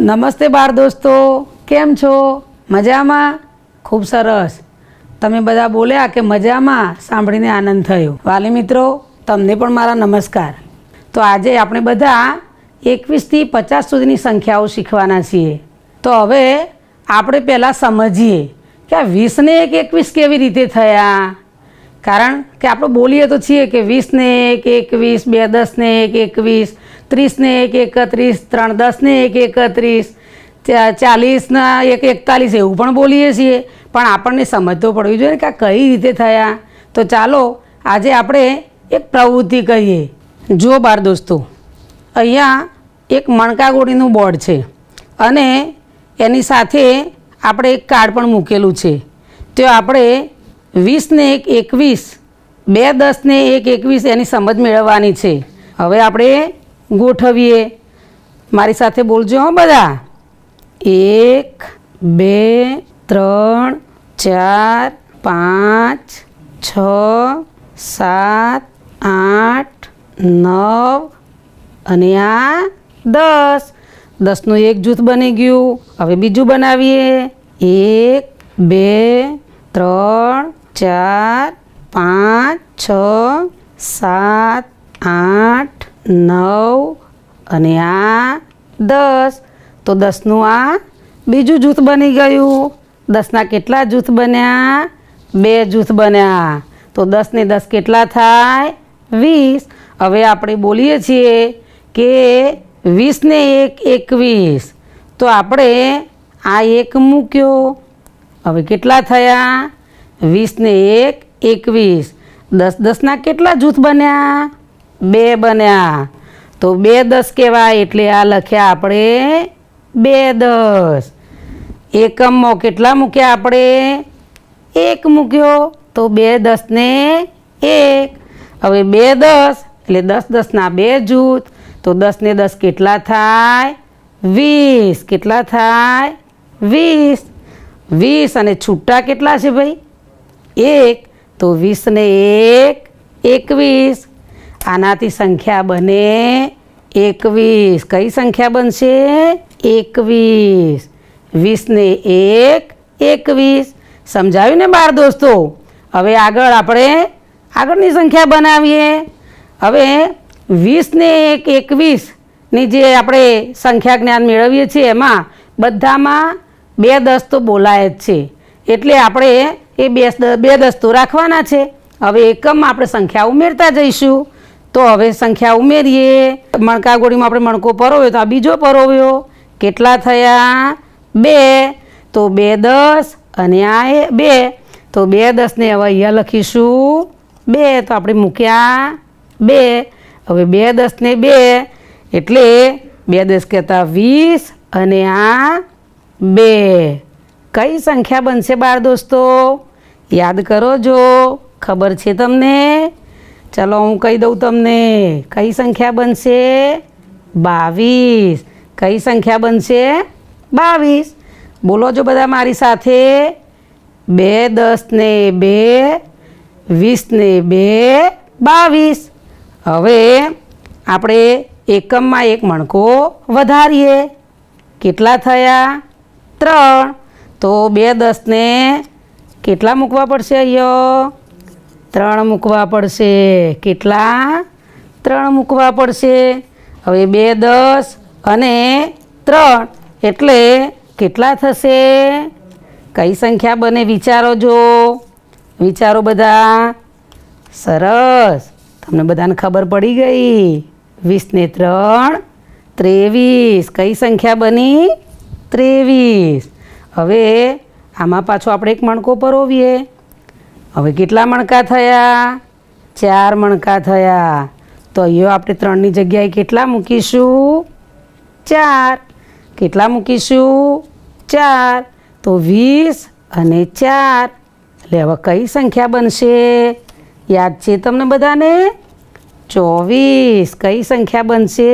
નમસ્તે બાળ દોસ્તો, કેમ છો? મજામાં? ખૂબ સરસ. તમે બધા બોલ્યા કે મજામાં, સાંભળીને આનંદ થયો. વાલી મિત્રો, તમને પણ મારા નમસ્કાર. તો આજે આપણે બધા 21 થી 50 સુધીની સંખ્યાઓ શીખવાના છીએ. તો હવે આપણે પહેલાં સમજીએ કે આ 20 ને 1 21 કેવી રીતે થયા. કારણ કે આપણે બોલીએ તો છીએ કે 20 ને 1 21, 2 10 ને 1 21, 30 ને 1 31, 3 10 ને 1 31, 40 ના 1 41 એવું પણ બોલીએ છીએ. પણ આપણને સમજ તો પડવી જોઈએ કે આ કઈ રીતે થયા. તો ચાલો આજે આપણે એક પ્રવૃત્તિ કરીએ. જો બાળ દોસ્તો, અહીંયા એક મણકાગોળીનું બોર્ડ છે અને એની સાથે આપણે એક કાર્ડ પણ મૂકેલું છે. તો આપણે 20 ને 1 21, 2 10 ને 1 21 એની સમજ મેળવવાની છે. હવે આપણે ગોઠવીએ. મારી સાથે બોલજો હો બધા. 1 2 3 4 5 6 7 8 9 અને આ 10. 10નું એક જૂથ બની ગયું. હવે બીજું બનાવીએ. 1 2 3 4 5 6 7 8 9 અને આ 10. તો 10નું આ બીજું જૂથ બની ગયું. 10ના કેટલા જૂથ બન્યા? 2 જૂથ બન્યા. તો 10 ને 10 કેટલા થાય? 20. હવે આપણે બોલીએ છીએ કે 20 ને 1 21. તો આપણે આ એક મૂક્યો. હવે કેટલા થયા? 20 ને 1 21. 10 10ના કેટલા જૂથ બન્યા? 2 બન્યા. તો 2 10 કહેવાય. એટલે આ લખ્યા આપણે 2 10. એકમમાં કેટલા મૂક્યા આપણે? 1 મૂક્યો. તો 2 10 ને 1. હવે 2 10 એટલે 10 10ના 2 જૂથ. તો 10 ને 10 કેટલા થાય? 20. કેટલા થાય? 20. 20 અને છૂટા કેટલા છે ભાઈ? 1. તો 20 ને 1 21. આનાથી સંખ્યા બને 21. કઈ સંખ્યા બનશે? 21. 20 ને 1 21. સમજાવ્યું ને બાળ દોસ્તો? હવે આપણે આગળની સંખ્યા બનાવીએ. હવે 20 ને 1 21ની જે આપણે સંખ્યા જ્ઞાન મેળવીએ છીએ એમાં બધામાં 2 10 તો બોલાય જ છે. એટલે આપણે એ 2 10 તો રાખવાના છે. હવે એકમમાં આપણે સંખ્યા ઉમેરતા જઈશું. તો હવે સંખ્યા ઉમેરીએ. મણકાગોળીમાં આપણે મણકો પરોવ્યો તો આ બીજો પરોવ્યો. કેટલા થયા? 2. તો 2 10 અને આ 2. તો 2 10 ને હવે અહીંયા લખીશું 2. તો આપણે મૂક્યા 2. હવે 2 10 ને 2 એટલે 2 10 કહેતા 20 અને આ 2. કઈ સંખ્યા બનશે બાળ દોસ્તો? યાદ કરો જો ખબર છે તમને. ચલો હું કહી દઉં તમને. કઈ સંખ્યા બનશે? 22. કઈ સંખ્યા બનશે? 22. બોલો જો બધા મારી સાથે. 2 10 ને 2 20 ને 2 22. હવે આપણે એકમમાં એક મણકો વધારીએ. કેટલા થયા? 3. તો 2 10 ને કેટલા મૂકવા પડશે? અહીંયા 3 મૂકવા પડશે. કેટલા? 3 મૂકવા પડશે. હવે 2 10 અને 3 એટલે કેટલા થશે? કઈ સંખ્યા બને? વિચારો જો. વિચારો બધા. સરસ. તમને બધાને ખબર પડી ગઈ. 20 ને 3 23. કઈ સંખ્યા બની? 23. હવે આમાં પાછો આપણે એક મણકો પરોવીએ. હવે કેટલા મણકા થયા? 4 મણકા થયા. તો અહીંયા આપણે 3ની જગ્યાએ કેટલા મૂકીશું? 4. કેટલા મૂકીશું? 4. તો 20 અને 4. એટલે હવે કઈ સંખ્યા બનશે? યાદ છે તમને બધાને? 24. કઈ સંખ્યા બનશે?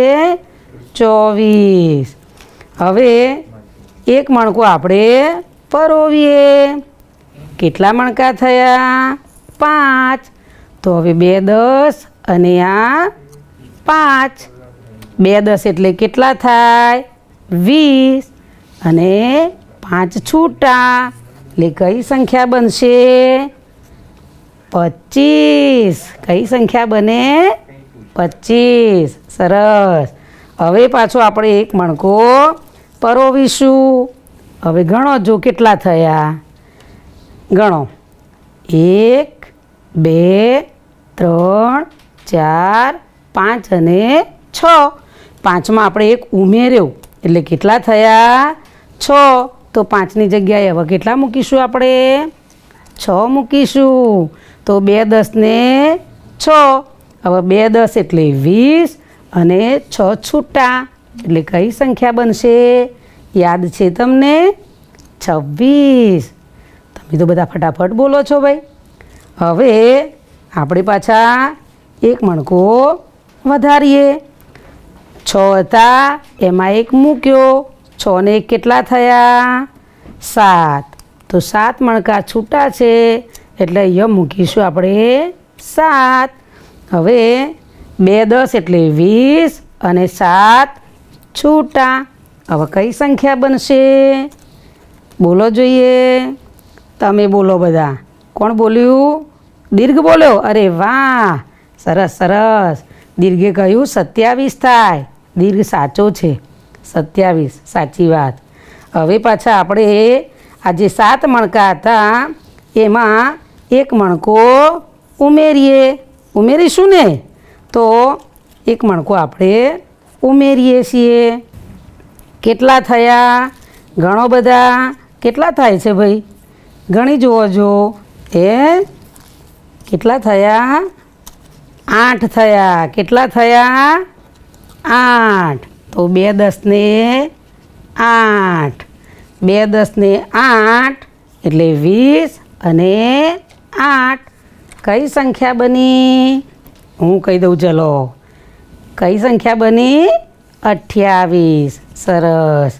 24. હવે એક મણકો આપણે પરોવીએ. કેટલા મણકા થયા? 5. તો હવે 2 10 અને આ 5. 2 10 એટલે કેટલા થાય? 20 અને 5 છૂટા એટલે કઈ સંખ્યા બનશે? 25. કઈ સંખ્યા બને? 25. સરસ. હવે પાછો આપણે એક મણકો પરોવીશું. હવે ગણો જો કેટલા થયા. ગણો 1 2 3 4 5 અને 6. 5માં આપણે એક ઉમેર્યો એટલે કેટલા થયા? 6. તો 5ની જગ્યાએ હવે કેટલા મૂકીશું આપણે? 6 મૂકીશું. તો 2 10 ને 6. હવે 2 10 એટલે 20 અને 6 છૂટા એટલે કઈ સંખ્યા બનશે? યાદ છે તમને? 26. તમે તો બધા ફટાફટ બોલો છો ભાઈ. હવે આપણે પાછા એક મણકો વધારીએ. 6 હતા એમાં એક મૂક્યો. 6 ને 1 કેટલા થયા? 7. તો 7 મણકા છૂટા છે એટલે અહીંયા મૂકીશું આપણે 7. હવે 2 10 એટલે 20 અને 7 છૂટા. હવે કઈ સંખ્યા બનશે? બોલો જોઈએ. તમે બોલો બધા. કોણ બોલ્યું? દીર્ઘ બોલ્યો. અરે વાહ, સરસ સરસ. દીર્ઘે કહ્યું 27 થાય. દીર્ઘ સાચો છે. 27 સાચી વાત. હવે પાછા આપણે આ જે 7 મણકા હતા એમાં એક મણકો ઉમેરીશું ને? તો એક મણકો આપણે ઉમેરીએ છીએ. કેટલા થયા? ઘણો બધા. કેટલા થાય છે ભાઈ? ગણી જુઓ જો. કેટલા થયા? 8 થયા. કેટલા થયા? 8. તો 2 10 ને 8. 2 10 ને 8 એટલે 20 અને 8. કઈ સંખ્યા બની? હું કહી દઉં ચલો. કઈ સંખ્યા બની? 28. સરસ.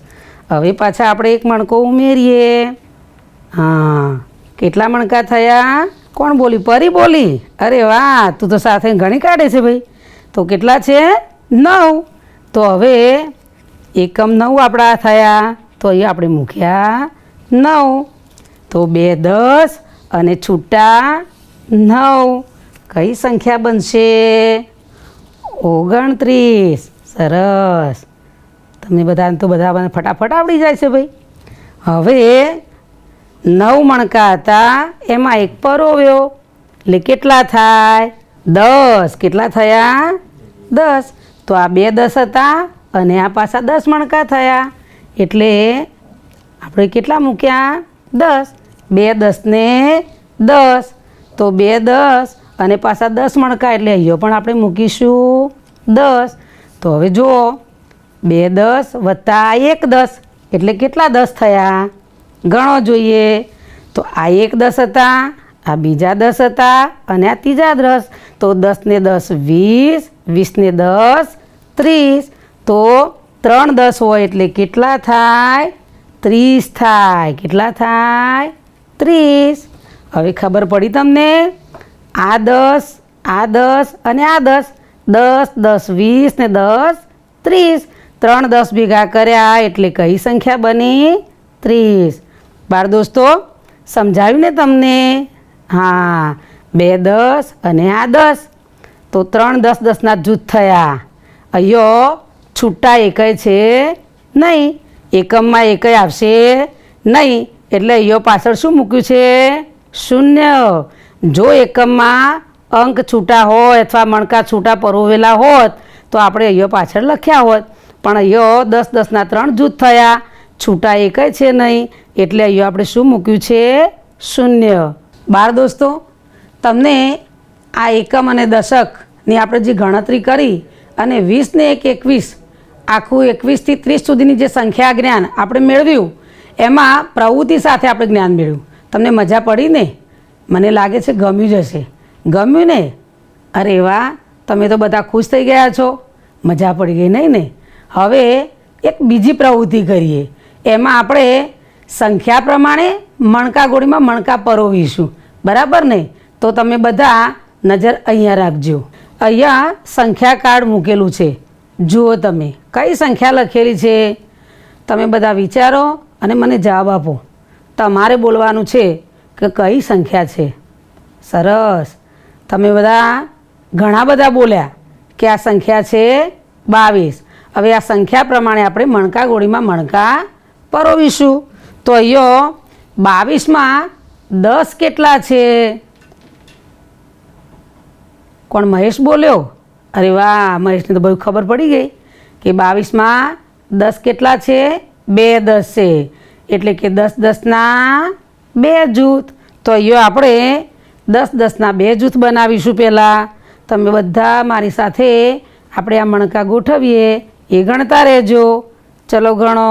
હવે પાછા આપણે એક મણકો ઉમેરીએ. હા, કેટલા મણકા થયા? કોણ બોલી? પરી બોલી. અરે વાહ, તું તો સાથે ગણી કાઢે છે ભાઈ. તો કેટલા છે? 9. તો હવે એકમ 9 આપણા થયા. તો અહીંયા આપણે મૂક્યા 9. તો 2 10 અને છૂટા 9. કઈ સંખ્યા બનશે? 29. સરસ. તમને બધાને તો બધા ફટાફટ આવડી જાય છે ભાઈ. હવે 9 મણકા હતા એમાં એક પરોવ્યો એટલે કેટલા થાય? 10. કેટલા થયા? 10. તો આ 2 10 હતા અને આ પાછા 10 મણકા થયા એટલે આપણે કેટલા મૂક્યા? 10. 2 10 ને 10. તો 2 10 અને પાછા 10 મણકા એટલે અહીંયા પણ આપણે મૂકીશું 10. તો હવે જુઓ, 2 10 વત્તા 1 10 એટલે કેટલા 10 થયા? ગણો જોઈએ. તો આ 1 10 હતા, આ બીજા 10 હતા અને આ ત્રીજા 10. તો 10 ને 10 20, 20 ને 10 30. તો 3 10 હોય એટલે કેટલા થાય? 30 થાય. કેટલા થાય? 30. હવે ખબર પડી તમને? આ 10, આ 10 અને આ 10. 10 10 20 ને 10 30. 3 10 ભેગા કર્યા એટલે કઈ સંખ્યા બની? 30. બાળ દોસ્તો, સમજાવ્યું ને તમને? હા, 2 10 અને આ 10. તો 3 10 10ના જૂથ થયા. અહીંયા છૂટા એકય છે નહીં. એકમમાં એકય આવશે નહીં એટલે અહીંયા પાછળ શું મૂક્યું છે? 0. જો એકમમાં અંક છૂટા હોય અથવા મણકા છૂટા પરોવેલા હોત તો આપણે અહીંયા પાછળ લખ્યા હોત. પણ અહીંયા 10 10ના 3 જૂથ થયા. છૂટા એકય છે નહીં એટલે અહીંયા આપણે શું મૂક્યું છે? 0. બાળ દોસ્તો, તમને આ એકમ અને દશકની આપણે જે ગણતરી કરી અને 20 ને 1 21 આખું 21 થી 30 સુધીની જે સંખ્યા જ્ઞાન આપણે મેળવ્યું એમાં પ્રવૃત્તિ સાથે આપણે જ્ઞાન મેળવ્યું. તમને મજા પડી ને? મને લાગે છે ગમ્યું જ હશે. ગમ્યું ને? અરે વાહ, તમે તો બધા ખુશ થઈ ગયા છો. મજા પડી ગઈ નહીં ને? હવે એક બીજી પ્રવૃત્તિ કરીએ. એમાં આપણે સંખ્યા પ્રમાણે મણકા ગોળીમાં મણકા પરોવીશું. બરાબર ને? તો તમે બધા નજર અહીંયા રાખજો. અહીંયા સંખ્યા કાર્ડ મૂકેલું છે. જુઓ તમે કઈ સંખ્યા લખેલી છે. તમે બધા વિચારો અને મને જવાબ આપો. તમારે બોલવાનું છે કે કઈ સંખ્યા છે. સરસ, તમે બધા ઘણા બધા બોલ્યા કે આ સંખ્યા છે 22. હવે આ સંખ્યા પ્રમાણે આપણે મણકા ગોળીમાં મણકા પરોવીશું. તો અહીંયા 22માં 10 કેટલા છે? કોણ? મહેશ બોલ્યો. અરે વાહ, મહેશને તો બહુ ખબર પડી ગઈ કે 22માં 10 કેટલા છે? 2 10 છે, એટલે કે 10 10ના 2 જૂથ. તો અહીંયા આપણે 10 10ના 2 જૂથ બનાવીશું. પહેલાં તમે બધા મારી સાથે આપણે આ મણકા ગોઠવીએ, એ ગણતા રહેજો. ચલો ગણો.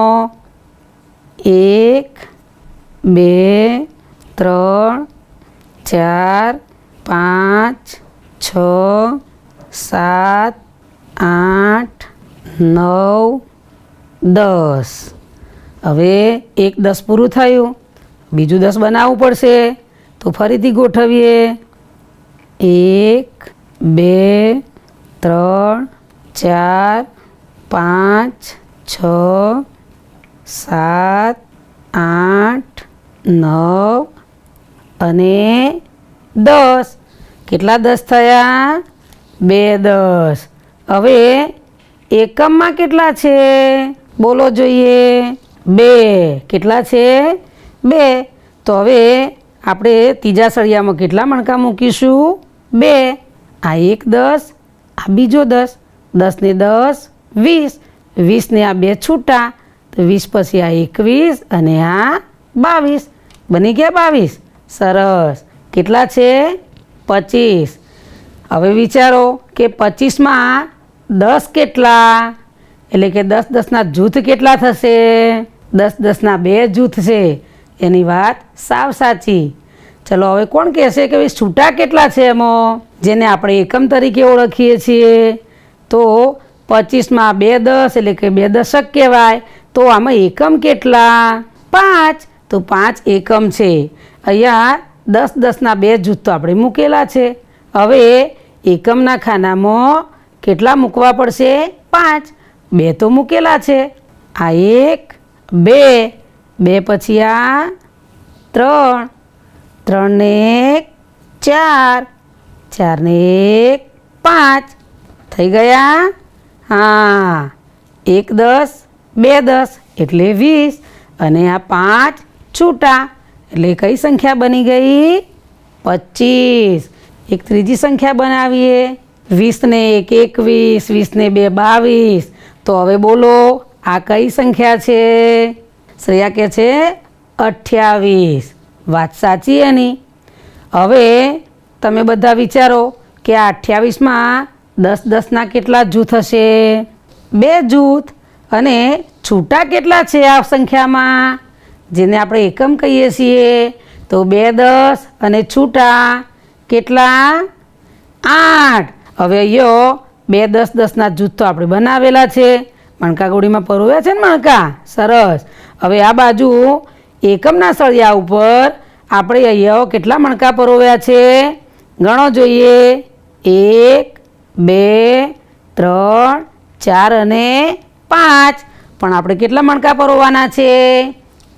1 2 3 4 5 6 7 8 9 10. હવે 1 10 પૂરું થયું, બીજું 10 બનાવવું પડશે. તો ફરીથી ગોઠવીએ. 1 2 3 4 5 6 7 8 9 અને 10. કેટલા 10 થયા? 2 10. હવે એકમમાં કેટલા છે? બોલો જોઈએ. 2. કેટલા છે? 2. તો હવે આપણે ત્રીજા સળિયામાં કેટલા મણકા મૂકીશું? 2. આ 1 10, આ બીજો 10. 10 ને 10 20. 20 ને આ 2 છૂટા, તો 20 પછી આ 21 અને આ 22. બની ગયા 22. સરસ. કેટલા છે? 25. હવે વિચારો કે 25માં 10 કેટલા? એટલે કે 10 10ના જૂથ કેટલા થશે? 10 10ના 2 જૂથ છે. એની વાત સાવ સાચી. ચલો હવે કોણ કહેશે કે ભાઈ છૂટા કેટલા છે એમાં, જેને આપણે એકમ તરીકે ઓળખીએ છીએ? તો 25માં 2 10 એટલે કે 2 દશક કહેવાય. તો આમાં એકમ કેટલા? 5. તો 5 એકમ છે. અહીંયા 10 10ના 2 જૂથ તો આપણે મૂકેલા છે. હવે એકમના ખાનામાં કેટલા મૂકવા પડશે? 5. 2 તો મૂકેલા છે. આ 1 2, 2 પછી આ 3, 3 ને 1 4, 4 ને 1 5. થઈ ગયા? હા. 1 10 2 10 એટલે 20 અને આ 5 છૂટા, એટલે કઈ સંખ્યા બની ગઈ? 25. એક ત્રીજી સંખ્યા બનાવીએ. 20 ને 1 21, 20 ને 2 22. તો હવે બોલો આ કઈ સંખ્યા છે? શ્રેયા કહે છે 28. વાત સાચી એની. હવે તમે બધા વિચારો કે આ 28માં 10 10ના કેટલા જૂથ હશે? 2 જૂથ. અને છૂટા કેટલા છે આ સંખ્યામાં, જેને આપણે એકમ કહીએ છીએ? તો 2 10 અને છૂટા કેટલા? 8. હવે અહીંયા 2 10 10ના જૂથ તો આપણે બનાવેલા છે, મણકા ગોળીમાં પરોવ્યા છે ને મણકા. સરસ. હવે આ બાજુ એકમના સળિયા ઉપર આપણે અહીંયા કેટલા મણકા પરોવ્યા છે? ગણો જોઈએ. 1 2 3 4 અને 5. પણ આપણે કેટલા મણકા પરોવાના છે?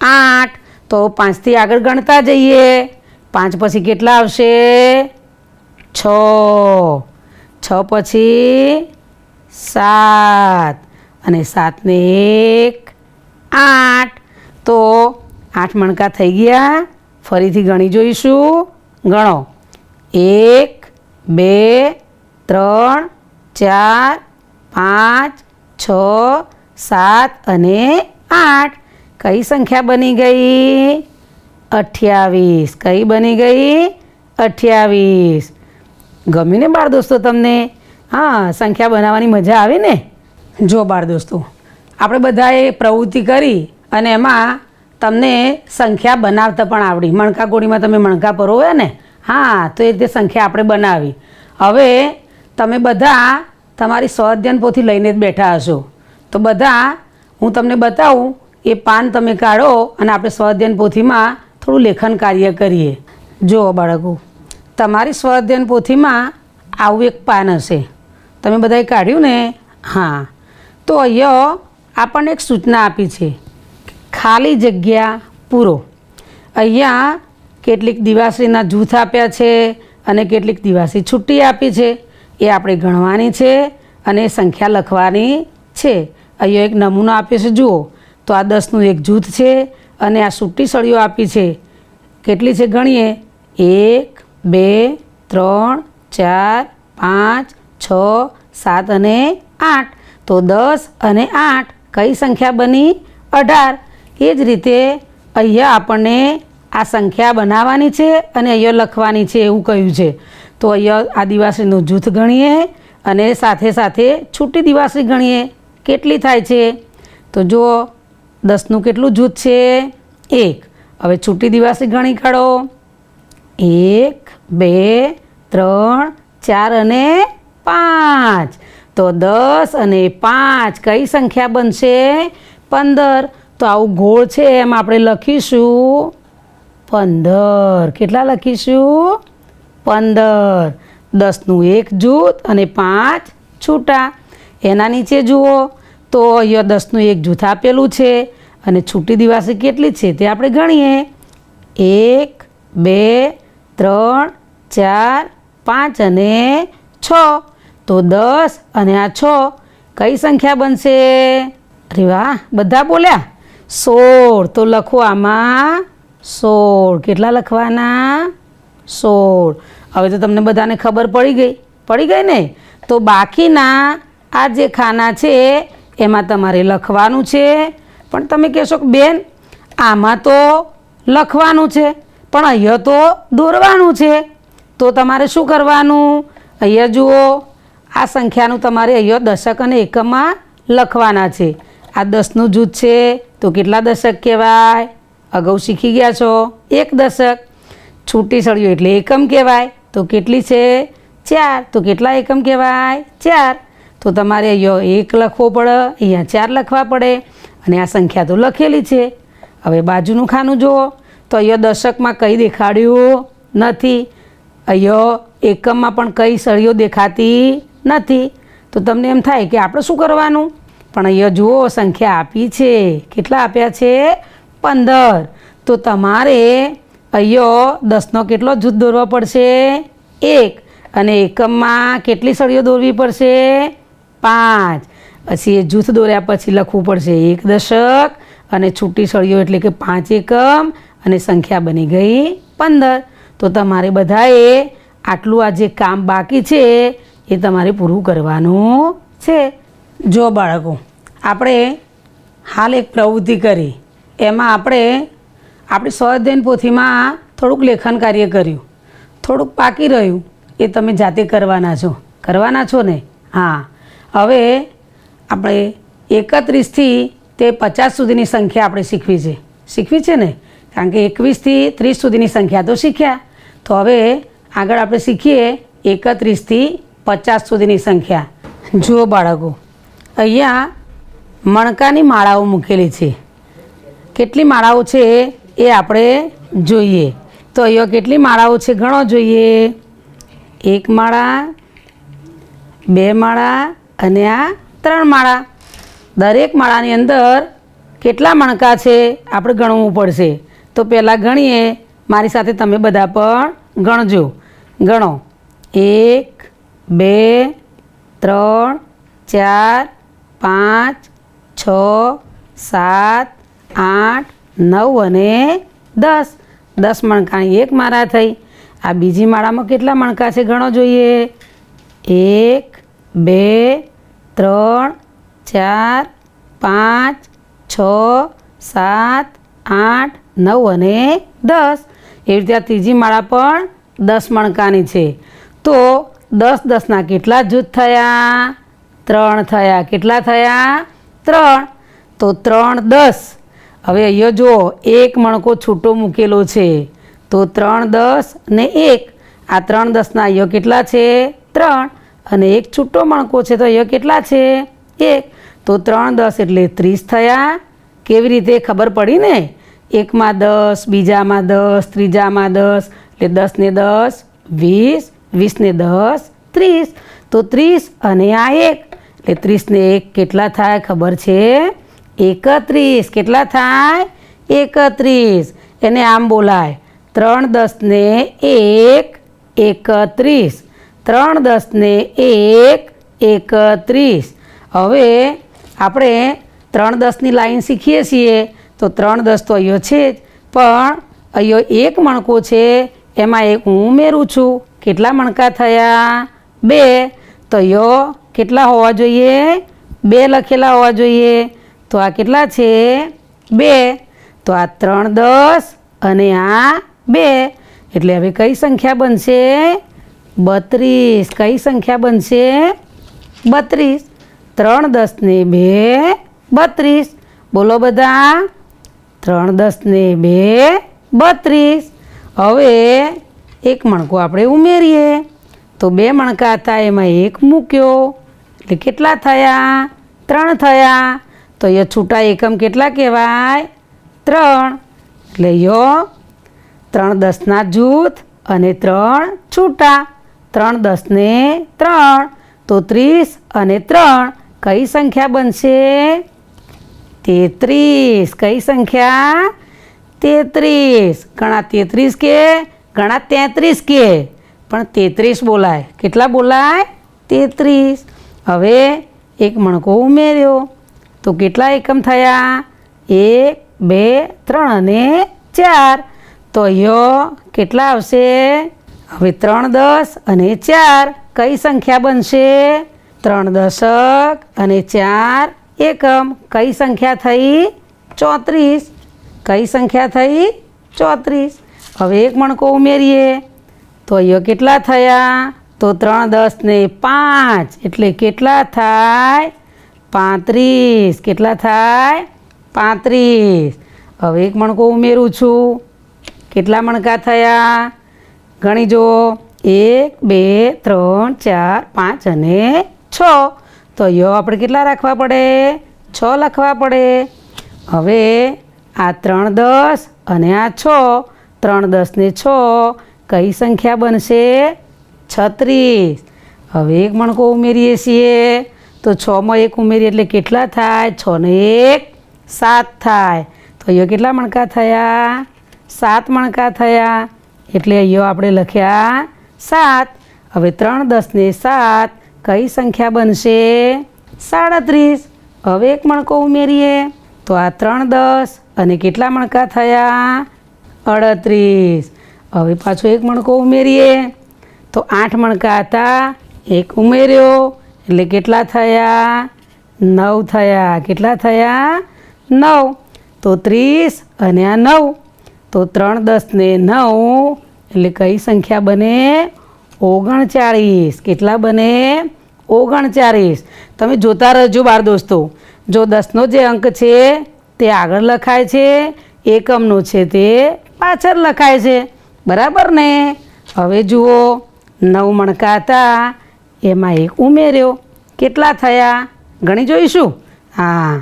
8. તો 5થી આગળ ગણતા જઈએ. 5 પછી કેટલા આવશે? 6. 6 પછી 7 અને 7 ને 1 8. તો 8 મણકા થઈ ગયા. ફરીથી ગણી જોઈશું. ગણો. 1 2 3 4 5 6 7 અને 8. કઈ સંખ્યા બની ગઈ? 28. કઈ બની ગઈ? 28. ગમ્યું ને બાળ દોસ્તો તમને? હા, સંખ્યા બનાવવાની મજા આવે ને. જો બાળ દોસ્તો, આપણે બધાએ પ્રવૃત્તિ કરી અને એમાં તમને સંખ્યા બનાવતા પણ આવડી. મણકા ગોળીમાં તમે મણકા પરોવ્યા ને? હા, તો એ રીતે સંખ્યા આપણે બનાવી. હવે તમે બધા તમારી સ્વાધ્યાયન પોથી લઈને જ બેઠા હશો. તો બધા હું તમને બતાવું, એ પાન તમે કાઢો અને આપણે સ્વાધ્યાયન પોથીમાં થોડું લેખન કાર્ય કરીએ. જુઓ બાળકો, તમારી સ્વાધ્યાયન પોથીમાં આવું એક પાન હશે. તમે બધાએ કાઢ્યું ને? હા. તો અહીંયા આપણને એક સૂચના આપી છે ખાલી જગ્યા પૂરો. અહીંયા કેટલીક દિવાસળીના જૂથ આપ્યા છે અને કેટલીક દિવાસળી છૂટી આપી છે, એ આપણે ગણવાની છે અને સંખ્યા લખવાની છે. અહીંયા એક નમૂનો આપ્યો છે, જુઓ તો આ 10નું એક જૂથ છે અને આ છૂટી સળીઓ આપી છે. કેટલી છે ગણીએ? 1 2 3 4 5 6 7 અને 8. તો 10 અને 8 કઈ સંખ્યા બની? 18. એ જ રીતે અહીંયા આપણને આ સંખ્યા બનાવવાની છે અને અહીંયા લખવાની છે એવું કહ્યું છે. તો અહીંયા આ દિવાસળીનું જૂથ ગણીએ અને સાથે સાથે છૂટી દિવાસળી ગણીએ. કેટલી થાય છે? તો જુઓ 10નું કેટલું જૂથ છે? 1. હવે છૂટી દિવાસળી ગણી કાઢો. 1 2 3 4 અને 5. તો 10 અને 5 કઈ સંખ્યા બનશે? 15. તો આવું ગોળ છે એમ આપણે લખીશું 15. કેટલા લખીશું? 15. 10નું એક જૂથ અને 5 છૂટા. એના નીચે જુઓ તો અહીંયા 10નું એક જૂથ આપેલું છે અને છૂટી દિવાસળી કેટલી છે તે આપણે ગણીએ. 1 2 3 4 5 અને 6. તો 10 અને આ 6 કઈ સંખ્યા બનશે? અરે વાહ, બધા બોલ્યા 16. તો લખો આમાં 16. કેટલા લખવાના? 16. હવે તો તમને બધાને ખબર પડી ગઈ ને? તો બાકીના આ જે ખાના છે એમાં તમારે લખવાનું છે. પણ તમે કહેશો કે બેન આમાં તો લખવાનું છે પણ અહીંયા તો દોરવાનું છે. તો તમારે શું કરવાનું? અહીંયા જુઓ આ સંખ્યાનું તમારે અહીંયા દશક અને એકમમાં લખવાના છે. આ 10નું જૂથ છે તો કેટલા દશક કહેવાય? અગાઉ શીખી ગયા છો. 1 દશક. છૂટી સળીઓ એટલે એકમ કહેવાય. તો કેટલી છે? 4. તો કેટલા એકમ કહેવાય? 4. તો તમારે અહીંયા 1 લખવો પડે, અહીંયા 4 લખવા પડે અને આ સંખ્યા તો લખેલી છે. હવે બાજુનું ખાનું જુઓ તો અહીંયા દશકમાં કંઈ દેખાડ્યું નથી, અહીંયા એકમમાં પણ કઈ સળીઓ દેખાતી નથી. તો તમને એમ થાય કે આપણે શું કરવાનું? પણ અહીંયા જુઓ સંખ્યા આપી છે. કેટલા આપ્યા છે? 15. તો તમારે અહીંયા 10નો કેટલો જૂથ દોરવો પડશે? 1. અને એકમમાં કેટલી સળીઓ દોરવી પડશે? 5. પછી એ જૂથ દોર્યા પછી લખવું પડશે 1 દશક અને છૂટી સળીઓ એટલે કે 5 એકમ અને સંખ્યા બની ગઈ 15. તો તમારે બધાએ આટલું આ જે કામ બાકી છે એ તમારે પૂરું કરવાનું છે. જો બાળકો, આપણે હાલ એક પ્રવૃત્તિ કરી, એમાં આપણે આપણી સ્વાધ્યાયન પોથીમાં થોડુંક લેખન કાર્ય કર્યું, થોડુંક બાકી રહ્યું એ તમે જાતે કરવાના છો ને? હા. હવે આપણે 31થી તે 50 સુધીની સંખ્યા આપણે શીખવી છે ને? કારણ કે 21થી 30 સુધીની સંખ્યા તો શીખ્યા. તો હવે આગળ આપણે શીખીએ 31થી 50 સુધીની સંખ્યા. જુઓ બાળકો, અહીંયા મણકાની માળાઓ મૂકેલી છે. કેટલી માળાઓ છે એ આપણે જોઈએ. તો અહીંયા કેટલી માળાઓ છે ગણો જોઈએ. 1 માળા, 2 માળા અને આ 3 માળા. દરેક માળાની અંદર કેટલા મણકા છે આપણે ગણવું પડશે. તો પહેલાં ગણીએ, મારી સાથે તમે બધા પણ ગણજો. ગણો. 1 2 3 4 5 6 7 8 9 અને 10. 10 મણકાની એક માળા થઈ. આ બીજી માળામાં કેટલા મણકા છે ગણો જોઈએ. 1 2 3 4 5 6 7 8 9 અને 10. એવી રીતે આ ત્રીજી માળા પણ 10 મણકાની છે. તો 10 10ના કેટલા જૂથ થયા? 3 થયા. કેટલા થયા? 3. તો 3 10. હવે અહીંયા જુઓ એક મણકો છૂટો મૂકેલો છે. તો 3 10 ને 1. આ 3 10ના અહીંયા કેટલા છે? 3. અને એક છૂટો મણકો છે તો અહીંયા કેટલા છે? 1. તો 3 10 એટલે 30 થયા. કેવી રીતે? ખબર પડી ને? એકમાં 10, બીજામાં 10, ત્રીજામાં 10, એટલે 10 ને 10 20, 20 ને 10 30. તો 30 અને આ 1 એટલે 30 ને 1 કેટલા થાય ખબર છે? 31 કેટલા થાય 31 એને આમ બોલાય 3 10 ને 1 31 3 10 ને 1 31 હવે આપણે 3 10ની લાઈન શીખીએ છીએ તો 3 10 તો અહીંયા છે જ પણ અહીંયા એક મણકો છે એમાં એક હું ઉમેરું છું કેટલા મણકા થયા 2 તો અહીંયા કેટલા હોવા જોઈએ 2 લખેલા હોવા જોઈએ તો આ કેટલા છે 2 તો આ 3 10 અને આ 2 એટલે હવે કઈ સંખ્યા બનશે 32 કઈ સંખ્યા બનશે 32 3 10 ને 2 32 બોલો બધા 3 10 ને 2 32 હવે એક મણકો આપણે ઉમેરીએ તો 2 મણકા હતા એમાં એક મૂક્યો એટલે કેટલા થયા 3 થયા તો એ છૂટા એકમ કેટલા કહેવાય 3 એટલે યો 3 10ના જૂથ અને 3 છૂટા 3 10 ને 3 તો 30 અને 3 કઈ સંખ્યા બનશે 33 કઈ સંખ્યા 33 ઘણા 33 કે ઘણા 33 કે પણ 33 બોલાય કેટલા બોલાય 33 હવે એક મણકો ઉમેર્યો તો કેટલા એકમ થયા 1 2 3 અને 4 તો અહીંયા કેટલા આવશે હવે 3 10 અને 4 કઈ સંખ્યા બનશે 3 દશક અને 4 એકમ કઈ સંખ્યા થઈ 34 કઈ સંખ્યા થઈ 34 હવે એક મણકો ઉમેરીએ તો અહીંયા કેટલા થયા તો 3 10 ને 5 એટલે કેટલા થાય 35 કેટલા થાય 35 હવે એક મણકો ઉમેરું છું કેટલા મણકા થયા ગણી જો 1 2 3 4 5 અને 6 તો અહીંયા આપણે કેટલા રાખવા પડે 6 લખવા પડે હવે આ 3 10 અને આ 6 3 10 ને 6 કઈ સંખ્યા બનશે 36 હવે એક મણકો ઉમેરીએ છીએ તો 6માં 1 ઉમેરીએ એટલે કેટલા થાય 6 ને 1 7 થાય તો અહીંયા કેટલા મણકા થયા 7 મણકા થયા એટલે અહીંયા આપણે લખ્યા 7 હવે 3 10 ને 7 કઈ સંખ્યા બનશે 37 હવે એક મણકો ઉમેરીએ તો આ 3 10 અને કેટલા મણકા થયા 38 હવે પાછો એક મણકો ઉમેરીએ તો 8 મણકા હતા એક ઉમેર્યો એટલે કેટલા થયા 9 થયા કેટલા થયા 9 તો 30 અને આ 9 તો 3 10 ને 9 એટલે કઈ સંખ્યા બને 39 કેટલા બને 39 તમે જોતા રહેજો બાળ દોસ્તો જો 10નો જે અંક છે તે આગળ લખાય છે એકમનો છે તે પાછળ લખાય છે બરાબર ને હવે જુઓ 9 મણકા હતા એમાં એક ઉમેર્યો કેટલા થયા ગણી જોઈશું હા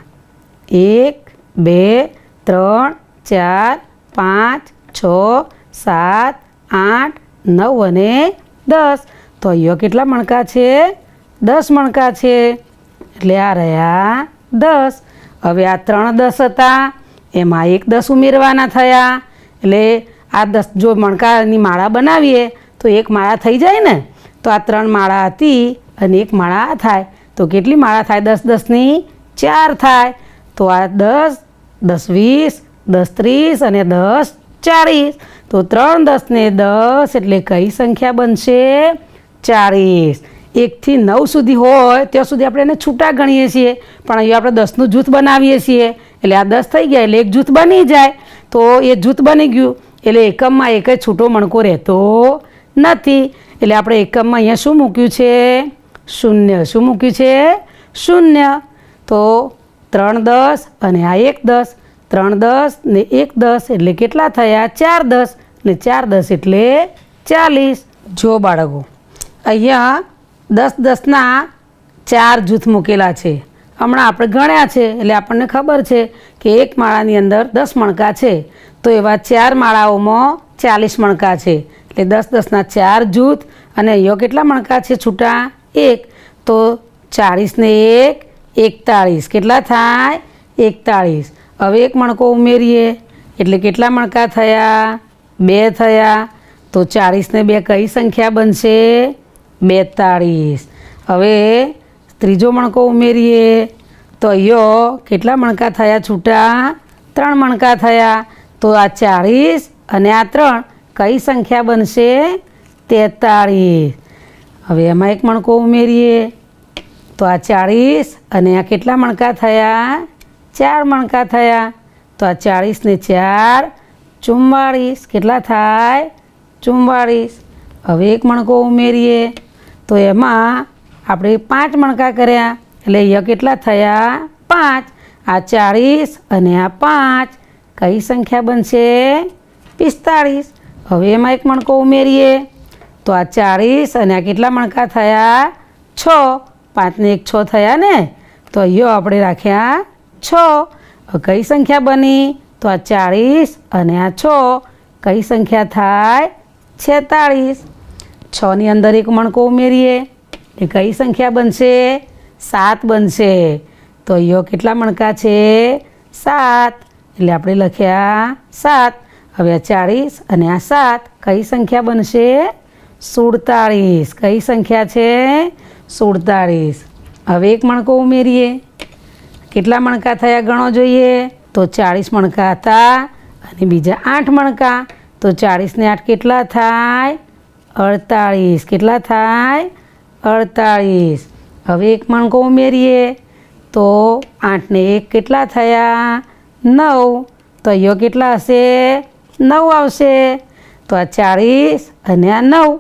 1 2 3 4 5 6 7 8 9 અને 10 તો અહીંયા કેટલા મણકા છે 10 મણકા છે એટલે આ રહ્યા 10 હવે આ 3 10 હતા એમાં એક 10 ઉમેરવાના થયા એટલે આ 10 જો મણકાની માળા બનાવીએ તો એક માળા થઈ જાય ને તો આ 3 માળા હતી અને એક માળા થાય તો કેટલી માળા થાય 10 10ની 4 થાય તો આ 10 10 20 10 30 અને 10 40 તો 3 10 ને 10 એટલે કઈ સંખ્યા બનશે 40 1 થી 9 સુધી હોય ત્યાં સુધી આપણે એને છૂટા ગણીએ છીએ પણ અહીંયા આપણે 10નું જૂથ બનાવીએ છીએ એટલે આ 10 થઈ ગયા એટલે એક જૂથ બની જાય તો એ જૂથ બની ગયું એટલે એકમમાં એક જ છૂટો મણકો રહેતો નથી એટલે આપણે એકમમાં અહીંયા શું મૂક્યું છે શૂન્ય શું મૂક્યું છે શૂન્ય તો 3 10 અને આ 1 10 3 10 ને 1 10 એટલે કેટલા થયા 4 10 ને 4 10 એટલે 40 જો બાળકો અહીંયા 10 10ના 4 જૂથ મૂકેલા છે હમણાં આપણે ગણ્યા છે એટલે આપણને ખબર છે કે એક માળાની અંદર 10 મણકા છે તો એવા 4 માળાઓમાં 40 મણકા છે એટલે 10 10ના 4 જૂથ અને અહીંયા કેટલા મણકા છે છૂટા 1 તો 40 ને 1 41 કેટલા થાય 41. હવે એક મણકો ઉમેરીએ એટલે કેટલા મણકા થયા? 2 થયા. તો 40 ને 2 કઈ સંખ્યા બનશે? 42. હવે ત્રીજો મણકો ઉમેરીએ તો અહીંયા કેટલા મણકા થયા છૂટા? 3 મણકા થયા. તો આ 40 અને આ 3 કઈ સંખ્યા બનશે? 43. હવે એમાં એક મણકો ઉમેરીએ તો આ 40 અને આ કેટલા મણકા થયા? 4 મણકા થયા. તો આ 40 ને 4 44. કેટલા થાય? 44. હવે એક મણકો ઉમેરીએ તો એમાં આપણે 5 મણકા કર્યા એટલે અહીંયા કેટલા થયા? 5. આ 40 અને આ 5 કઈ સંખ્યા બનશે? 45. હવે એમાં એક મણકો ઉમેરીએ તો આ 40 અને આ કેટલા મણકા થયા? 6. 5 ને 1 6 થયા ને. તો અહીંયા આપણે રાખ્યા 6. હવે કઈ સંખ્યા બની? તો આ 40 અને આ 6 કઈ સંખ્યા થાય? 46. 6 ની અંદર એક મણકો ઉમેરીએ એ કઈ સંખ્યા બનશે? 7 બનશે. તો અહીંયા કેટલા મણકા છે? 7. એટલે આપણે લખ્યા 7. હવે આ 40 અને આ 7 કઈ સંખ્યા બનશે? 47. કઈ સંખ્યા છે? 47. હવે એક મણકો ઉમેરીએ. કેટલા મણકા થયા ગણો જોઈએ. તો 40 મણકા હતા અને બીજા 8 મણકા. તો 40 ને 8 કેટલા થાય? 48. કેટલા થાય? 48. હવે એક મણકો ઉમેરીએ તો 8 ને 1 કેટલા થયા? 9. તો અહીંયા કેટલા હશે? 9 આવશે. તો આ 40 અને આ 9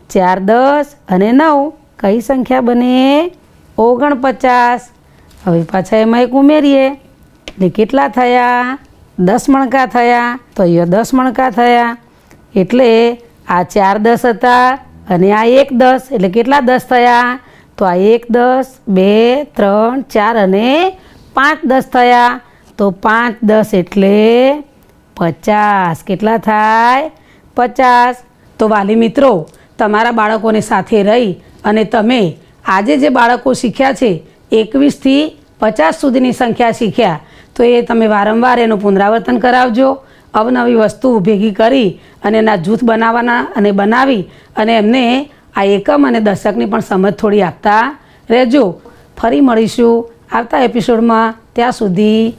4 10 અને 9 કઈ સંખ્યા બને? 49. હવે પાછા એમાં એક ઉમેરીએ એટલે કેટલા થયા? 10 મણકા થયા. તો અહીંયા 10 મણકા થયા એટલે આ 4 10 હતા અને આ 1 10 એટલે કેટલા 10 થયા? તો આ 1 10 2 3 4 અને 5 10 થયા. તો 5 10 એટલે 50. કેટલા થાય? 50. તો વાલી મિત્રો, તમારા બાળકોને સાથે રહી અને તમે આજે જે બાળકો શીખ્યા છે 21 થી 50 સુધીની સંખ્યા શીખ્યા, તો એ તમે વારંવાર એનું પુનરાવર્તન કરાવજો. અવનવી વસ્તુ ભેગી કરી અને એના જૂથ બનાવવાના અને બનાવી અને એમને આ એકમ અને દશકની પણ સમજ થોડી આપતા રહેજો. ફરી મળીશું આવતા એપિસોડમાં. ત્યાં સુધી